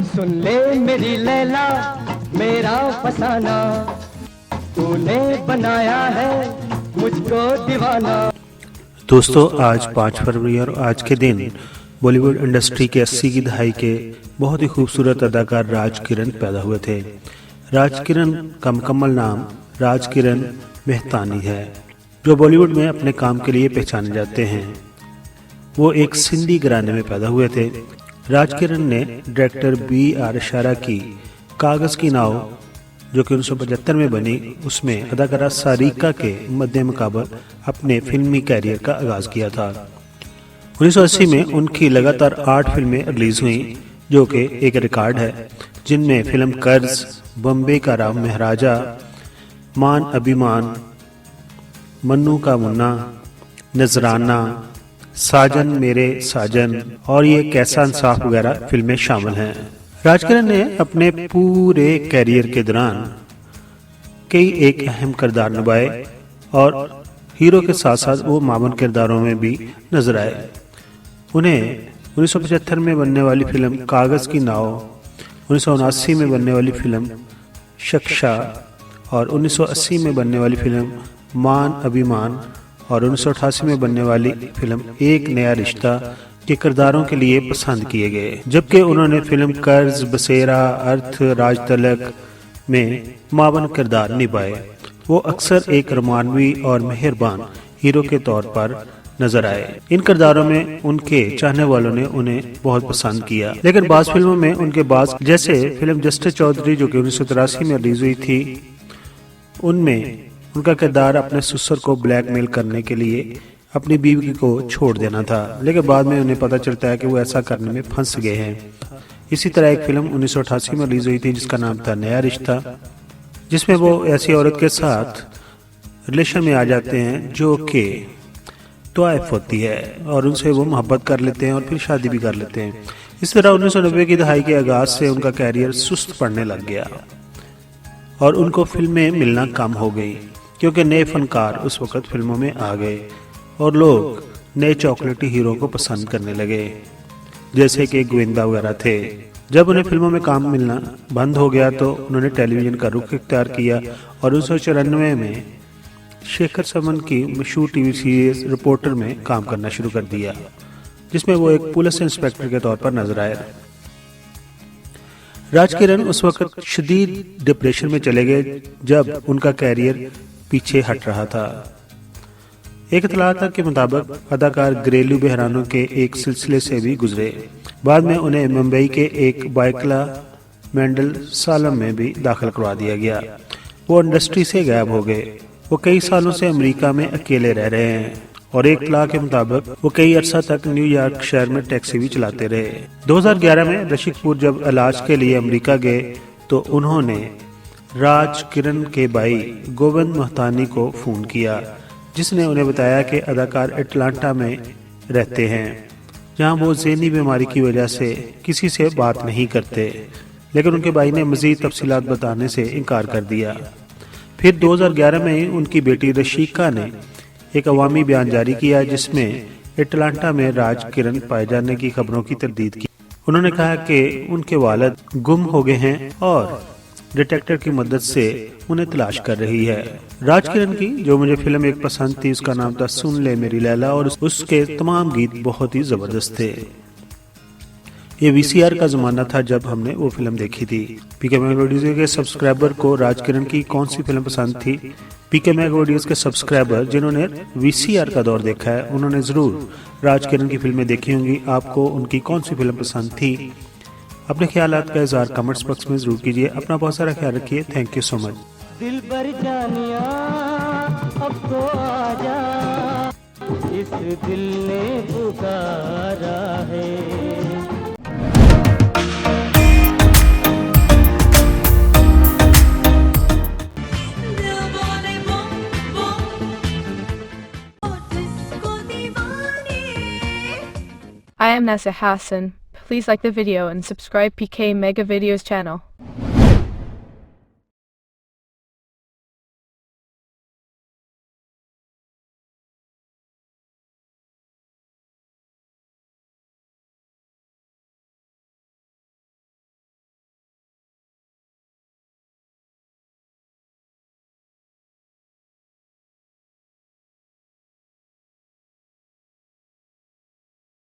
सुन ले मेरी लैला मेरा फसाना, तूने बनाया है मुझको दीवाना। दोस्तों, आज 5 फरवरी और आज के दिन बॉलीवुड इंडस्ट्री के 80 की दहाई के बहुत ही खूबसूरत अदाकार राज किरण पैदा हुए थे। राज किरण का मुकम्मल नाम राज किरण मेहतानी है, जो बॉलीवुड में अपने काम के लिए पहचाने जाते हैं। वो एक सिंधी घराने में पैदा हुए थे। राज किरण ने डायरेक्टर B.R. शारा की कागज की नाव, जो कि 1975 में बनी, उसमें अदाकारा सारिका के मध्य मुकाबल अपने फिल्मी कैरियर का आगाज किया था। 1980 में उनकी लगातार 8 फिल्में रिलीज हुई, जो कि एक रिकॉर्ड है, जिनमें फिल्म कर्ज, बम्बे का राव महाराजा, मान अभिमान, मन्नू का मुन्ना, नजराना, साजन मेरे साजन और ये कैसा इंसाफ वगैरह फिल्में शामिल हैं। राज किरण ने अपने पूरे कैरियर के दौरान कई एक अहम किरदार निभाए और हीरो के साथ साथ वो मामून किरदारों में भी नजर आए। उन्हें 1975 में बनने वाली फिल्म कागज की नाव, 1979 में बनने वाली फिल्म शख्शा और 1980 में बनने वाली फिल्म मान अभिमान और 1988 में बनने वाली फिल्म एक नया रिश्ता के किरदारों के लिए पसंद किए गए, जबकि उन्होंने फिल्म कर्ज, बसेरा, अर्थ, राज तलक में मावन किरदार निभाए। वो अक्सर एक रोमानवी और मेहरबान हीरो के तौर पर नजर आए। इन किरदारों में उनके चाहने वालों ने उन्हें बहुत पसंद किया, लेकिन बाज़ फिल्मों में उनके बाज़, जैसे फिल्म जस्टिस चौधरी जो कि 1983 में रिलीज हुई थी, उनमें उनका किरदार अपने ससुर को ब्लैकमेल करने के लिए अपनी बीवी को छोड़ देना था, लेकिन बाद में उन्हें पता चलता है कि वो ऐसा करने में फंस गए हैं। इसी तरह एक फिल्म 1988 में रिलीज हुई थी जिसका नाम था नया रिश्ता, जिसमें वो ऐसी औरत के साथ रिलेशन में आ जाते हैं जो कि तवाइफ होती है और उनसे वो मोहब्बत कर लेते हैं और फिर शादी भी कर लेते हैं। इस तरह 1990 की दहाई के आगाज से उनका कैरियर सुस्त पड़ने लग गया और उनको फिल्में मिलना कम हो गई, क्योंकि नए फनकार उस वक्त फिल्मों में आ गए और लोग नए चॉकलेटी हीरो को पसंद करने लगे, जैसे कि गोविंदा वगैरह थे। जब उन्हें फिल्मों में काम मिलना बंद हो गया तो उन्होंने टेलीविजन का रुख इख्तियार किया और 1994 में शेखर समन की मशहूर टीवी सीरीज रिपोर्टर में काम करना शुरू कर दिया, जिसमें वो एक पुलिस इंस्पेक्टर के तौर पर नजर आए। राज किरण उस वक्त शदीद डिप्रेशन में चले गए जब उनका कैरियर पीछे हट रहा था। एक इत्तलात के मुताबिक अदाकार घरेलू बहरानों के एक सिलसिले से भी गुजरे। बाद में उन्हें मुंबई के एक बाइकला मेंडल सालम में भी दाखिल करवा दिया गया। वो इंडस्ट्री से गायब हो गए। वो कई सालों से अमेरिका में अकेले रह रहे हैं और एक इत्तला के मुताबिक वो कई अरसा तक न्यूयॉर्क शहर में टैक्सी भी चलाते रहे। 2011 में ऋषि कपूर जब इलाज के लिए अमेरिका गए तो उन्होंने राज किरण के भाई गोविंद मेहतानी को फोन किया, जिसने उन्हें बताया कि अदाकार अटलांटा में रहते हैं, जहां वो ज़हनी बीमारी की वजह से किसी से बात नहीं करते, लेकिन उनके भाई ने मज़ीद तफसीलात बताने से इनकार कर दिया। फिर 2011 में उनकी बेटी रशीका ने एक अवामी बयान जारी किया जिसमें अटलांटा में राज किरण पाए जाने की खबरों की तरदीद की। उन्होंने कहा कि उनके वालिद गुम हो गए हैं और डिटेक्टिव की मदद से उन्हें तलाश कर रही है। राज किरण की जो मुझे फिल्म एक पसंद थी, उसका नाम था सुन ले मेरी लैला और उसके तमाम गीत बहुत ही जबरदस्त थे। ये VCR का जमाना था जब हमने वो फिल्म देखी थी। पीके मैग वीडियोज के सब्सक्राइबर को राज किरण की कौन सी फिल्म पसंद थी? पीके मैग वीडियोज के सब्सक्राइबर जिन्होंने VCR का दौर देखा है, उन्होंने जरूर राज किरण की फिल्में देखी होंगी। आपको उनकी कौन सी फिल्म पसंद थी? अपने ख्यालात का इज़हार कमेंट्स बॉक्स में जरूर कीजिए। अपना बहुत सारा ख्याल रखिए। Thank you so much. दिल पर जानिया अब तो आजा, इस दिल ने पुकारा है। I am Nessa Hassan. Please like the video and subscribe PK Mega Videos channel.